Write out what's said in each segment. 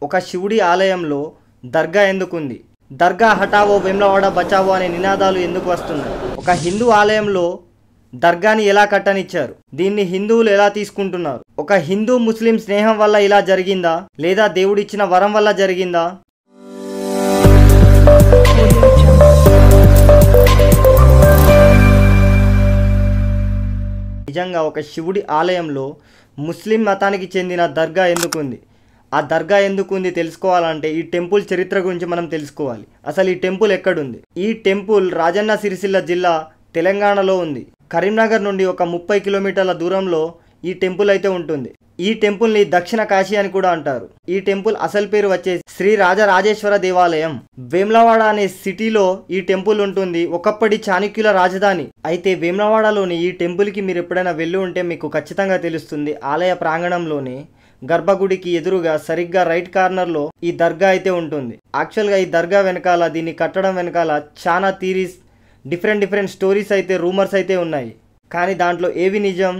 ఒక శివుడి ఆలయంలో దర్గా ఎందుకుంది? దర్గా హటావో వేములవాడ బచావో అనే నినాదాలు ఎందుకు వస్తున్నాయి? ఒక హిందూ ఆలయంలో దర్గాని ఎలా కట్టనిచ్చారు? దీన్ని హిందువులు ఎలా తీసుకుంటున్నారు? ఒక హిందూ ముస్లిం స్నేహం వల్ల ఇలా జరిగిందా, లేదా దేవుడిచ్చిన వరం వల్ల జరిగిందా? నిజంగా ఒక శివుడి ఆలయంలో ముస్లిం మతానికి చెందిన దర్గా ఎందుకుంది? ఆ దర్గా ఎందుకుంది తెలుసుకోవాలంటే ఈ టెంపుల్ చరిత్ర గురించి మనం తెలుసుకోవాలి. అసలు ఈ టెంపుల్ ఎక్కడుంది? ఈ టెంపుల్ రాజన్న సిరిసిల్ల జిల్లా తెలంగాణలో ఉంది. కరీంనగర్ నుండి ఒక 30 కిలోమీటర్ల దూరంలో ఈ టెంపుల్ అయితే ఉంటుంది. ఈ టెంపుల్ని దక్షిణ కాశీ అని కూడా అంటారు. ఈ టెంపుల్ అసలు పేరు వచ్చేసి శ్రీ రాజరాజేశ్వర దేవాలయం. వేములవాడ అనే సిటీలో ఈ టెంపుల్ ఉంటుంది. ఒకప్పటి చాణక్యుల రాజధాని. అయితే వేములవాడలోని ఈ టెంపుల్కి మీరు ఎప్పుడైనా వెళ్ళి ఉంటే మీకు ఖచ్చితంగా తెలుస్తుంది. ఆలయ ప్రాంగణంలోనే గర్భగుడికి ఎదురుగా సరిగ్గా రైట్ కార్నర్లో ఈ దర్గా అయితే ఉంటుంది. యాక్చువల్గా ఈ దర్గా వెనకాల, దీన్ని కట్టడం వెనకాల చాలా థీరీస్, డిఫరెంట్ స్టోరీస్ అయితే, రూమర్స్ అయితే ఉన్నాయి. కానీ దాంట్లో ఏవి నిజం,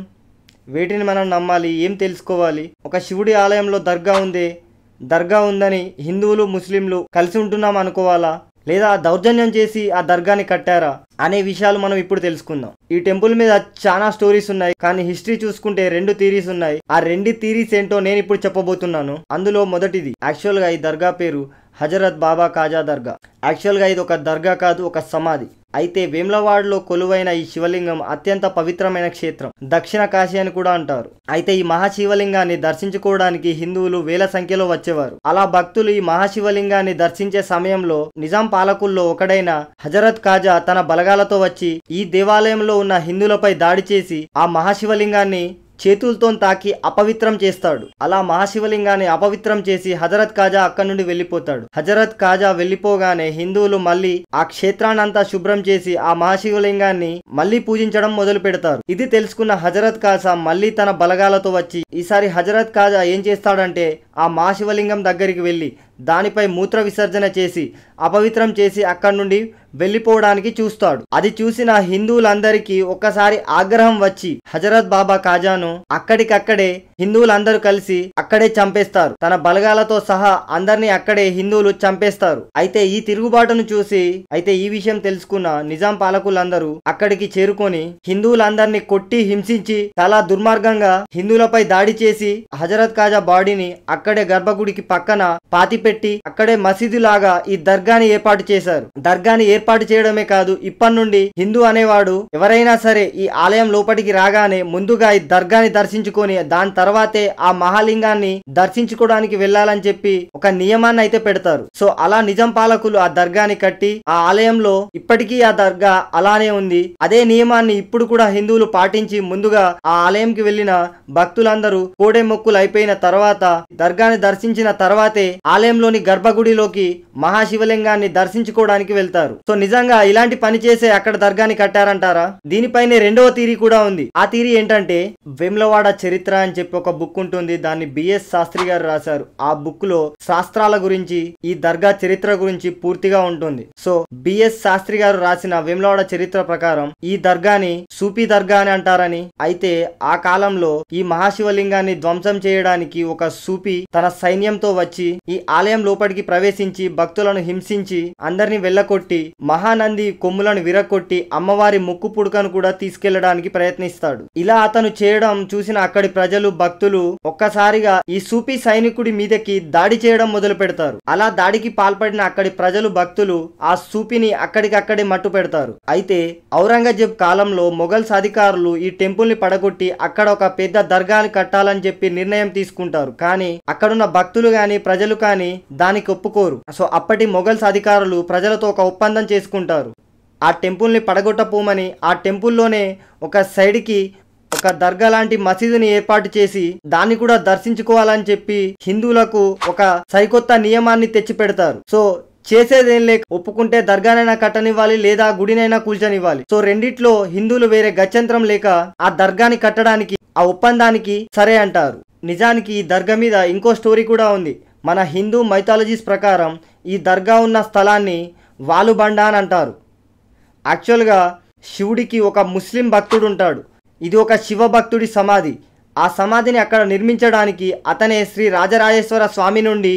వేటిని మనం నమ్మాలి, ఏం తెలుసుకోవాలి? ఒక శివుడి ఆలయంలో దర్గా ఉందని హిందువులు ముస్లింలు కలిసి ఉంటున్నాం అనుకోవాలా, లేదా దౌర్జన్యం చేసి ఆ దర్గాని కట్టారా అనే విషయాలు మనం ఇప్పుడు తెలుసుకుందాం. ఈ టెంపుల్ మీద చాలా స్టోరీస్ ఉన్నాయి, కానీ హిస్టరీ చూసుకుంటే 2 థీరీస్ ఉన్నాయి. ఆ 2 థీరీస్ ఏంటో నేను ఇప్పుడు చెప్పబోతున్నాను. అందులో మొదటిది, యాక్చువల్గా ఈ దర్గా పేరు హజరత్ బాబా కాజా దర్గా. యాక్చువల్గా ఇది ఒక దర్గా కాదు, ఒక సమాధి. అయితే వేములవాడలో కొలువైన ఈ శివలింగం అత్యంత పవిత్రమైన క్షేత్రం, దక్షిణ కాశీ అని కూడా అంటారు. అయితే ఈ మహాశివలింగాన్ని దర్శించుకోవడానికి హిందువులు వేల సంఖ్యలో వచ్చేవారు. అలా భక్తులు ఈ మహాశివలింగాన్ని దర్శించే సమయంలో నిజాం పాలకుల్లో ఒకడైన హజరత్ కాజా తన బలగాలతో వచ్చి ఈ దేవాలయంలో ఉన్న హిందువులపై దాడి చేసి ఆ మహాశివలింగాన్ని చేతులతో తాకి అపవిత్రం చేస్తాడు. అలా మహాశివలింగాన్ని అపవిత్రం చేసి హజరత్ కాజా అక్కడి నుండి వెళ్ళిపోతాడు. హజరత్ కాజా వెళ్ళిపోగానే హిందువులు మళ్ళీ ఆ క్షేత్రాన్నంతా శుభ్రం చేసి ఆ మహాశివలింగాన్ని మళ్ళీ పూజించడం మొదలు పెడతారు. ఇది తెలుసుకున్న హజరత్ కాజా మళ్ళీ తన బలగాలతో వచ్చి, ఈసారి హజరత్ కాజా ఏం చేస్తాడంటే ఆ మహాశివలింగం దగ్గరికి వెళ్ళి దానిపై మూత్ర విసర్జన చేసి అపవిత్రం చేసి అక్కడి నుండి వెళ్ళిపోవడానికి చూస్తాడు. అది చూసిన హిందువులందరికీ ఒక్కసారి ఆగ్రహం వచ్చి హజరత్ బాబా కాజాను అక్కడికక్కడే హిందువులందరూ కలిసి అక్కడే చంపేస్తారు. తన బలగాలతో సహా అందరినీ అక్కడే హిందువులు చంపేస్తారు. అయితే ఈ తిరుగుబాటును చూసి, అయితే ఈ విషయం తెలుసుకున్న నిజాం పాలకులందరూ అక్కడికి చేరుకొని హిందువులందరినీ కొట్టి హింసించి చాలా దుర్మార్గంగా హిందువులపై దాడి చేసి హజరత్ కాజా బాడీని అక్కడే గర్భగుడికి పక్కన పాతిపెట్టి అక్కడే మసీదు లాగా ఈ దర్గాని ఏర్పాటు చేశారు. దర్గాని ఏర్పాటు చేయడమే కాదు, ఇప్పటి నుండి హిందూ అనేవాడు ఎవరైనా సరే ఈ ఆలయం లోపలికి రాగానే ముందుగా ఈ దర్గాని దర్శించుకొని దాని తర్వాతే ఆ మహాలింగాన్ని దర్శించుకోవడానికి వెళ్ళాలని చెప్పి ఒక నియమాన్ని అయితే పెడతారు. సో అలా నిజాం పాలకులు ఆ దర్గాని కట్టి ఆ ఆలయంలో ఇప్పటికీ ఆ దర్గా అలానే ఉంది. అదే నియమాన్ని ఇప్పుడు కూడా హిందువులు పాటించి ముందుగా ఆ ఆలయంకి వెళ్ళిన భక్తులందరూ కోడే మొక్కులు అయిపోయిన తర్వాత దర్గాని దర్శించిన తర్వాతే ఆలయంలోని గర్భగుడిలోకి మహాశివలింగాన్ని దర్శించుకోవడానికి వెళ్తారు. సో నిజంగా ఇలాంటి పని చేసే అక్కడ దర్గాని కట్టారంటారా? దీనిపైనే రెండవ థీరీ కూడా ఉంది. ఆ థీరీ ఏంటంటే వేములవాడ చరిత్ర అని చెప్పి ఒక బుక్ ఉంటుంది. దాన్ని బిఎస్ శాస్త్రి గారు రాశారు. ఆ బుక్ లో శాస్త్రాల గురించి, ఈ దర్గా చరిత్ర గురించి పూర్తిగా ఉంటుంది. సో బిఎస్ శాస్త్రి గారు రాసిన వేములవాడ చరిత్ర ప్రకారం ఈ దర్గాని సూఫీ దర్గా అని అంటారని, అయితే ఆ కాలంలో ఈ మహాశివలింగాన్ని ధ్వంసం చేయడానికి ఒక సూఫీ తన సైన్యంతో వచ్చి ఈ ఆలయం లోపలికి ప్రవేశించి భక్తులను హింసించి అందరిని వెళ్ళకొట్టి మహానంది కొమ్ములను విరగొట్టి అమ్మవారి ముక్కు పుడకను కూడా తీసుకెళ్లడానికి ప్రయత్నిస్తాడు. ఇలా అతను చేయడం చూసిన అక్కడి ప్రజలు, భక్తులు ఒక్కసారిగా ఈ సూఫీ సైనికుడి మీదకి దాడి చేయడం మొదలు పెడతారు. అలా దాడికి పాల్పడిన అక్కడి ప్రజలు, భక్తులు ఆ సూఫీని అక్కడికక్కడే మట్టు పెడతారు. అయితే ఔరంగజేబ్ కాలంలో మొఘల్స్ అధికారులు ఈ టెంపుల్ ని పడగొట్టి అక్కడ ఒక పెద్ద దర్గాని కట్టాలని చెప్పి నిర్ణయం తీసుకుంటారు. కానీ అక్కడున్న భక్తులు గాని ప్రజలు కానీ దానికి ఒప్పుకోరు. సో అప్పటి మొఘల్స్ అధికారులు ప్రజలతో ఒక ఒప్పందం చేసుకుంటారు. ఆ టెంపుల్ని పడగొట్టపోమని, ఆ టెంపుల్లోనే ఒక సైడ్కి ఒక దర్గా లాంటి మసీదుని ఏర్పాటు చేసి దాన్ని కూడా దర్శించుకోవాలని చెప్పి హిందువులకు ఒక సరికొత్త నియమాన్ని తెచ్చి పెడతారు. సో చేసేదేం లేక ఒప్పుకుంటే దర్గానైనా కట్టనివ్వాలి, లేదా గుడినైనా కూల్చనివ్వాలి. సో రెండిట్లో హిందువులు వేరే గత్యంతరం లేక ఆ దర్గాని కట్టడానికి, ఆ ఒప్పందానికి సరే అంటారు. నిజానికి ఈ దర్గా మీద ఇంకో స్టోరీ కూడా ఉంది. మన హిందూ మైథాలజీస్ ప్రకారం ఈ దర్గా ఉన్న స్థలాన్ని వాలుబండ అని అంటారు. యాక్చువల్గా శివుడికి ఒక ముస్లిం భక్తుడు ఉంటాడు. ఇది ఒక శివ భక్తుడి సమాధి. ఆ సమాధిని అక్కడ నిర్మించడానికి అతనే శ్రీ రాజరాజేశ్వర స్వామి నుండి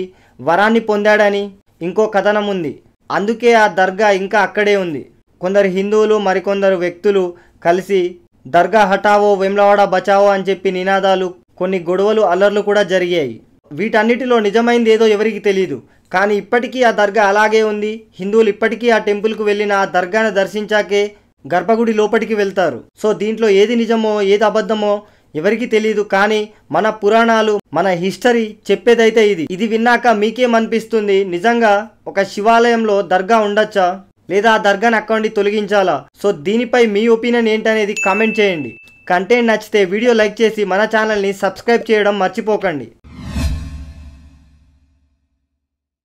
వరాన్ని పొందాడని ఇంకో కథనం ఉంది. అందుకే ఆ దర్గా ఇంకా అక్కడే ఉంది. కొందరు హిందువులు మరికొందరు వ్యక్తులు కలిసి దర్గా హటావో వేములవాడ బచావో అని చెప్పి నినాదాలు, కొన్ని గొడవలు అల్లర్లు కూడా జరిగాయి. వీటన్నిటిలో నిజమైంది ఏదో ఎవరికి తెలియదు. కానీ ఇప్పటికీ ఆ దర్గా అలాగే ఉంది. హిందువులు ఇప్పటికీ ఆ టెంపుల్కు వెళ్ళిన ఆ దర్గాను దర్శించాకే గర్భగుడి లోపలికి వెళ్తారు. సో దీంట్లో ఏది నిజమో ఏది అబద్ధమో ఎవరికి తెలియదు. కానీ మన పురాణాలు, మన హిస్టరీ చెప్పేదైతే ఇది విన్నాక మీకేమనిపిస్తుంది? నిజంగా ఒక శివాలయంలో దర్గా ఉండొచ్చా, లేదా ఆ దర్గాను అక్కడి నుండి తొలగించాలా? సో దీనిపై మీ ఒపీనియన్ ఏంటనేది కామెంట్ చేయండి. కంటెంట్ నచ్చితే వీడియో లైక్ చేసి మన ఛానల్ని సబ్స్క్రైబ్ చేయడం మర్చిపోకండి.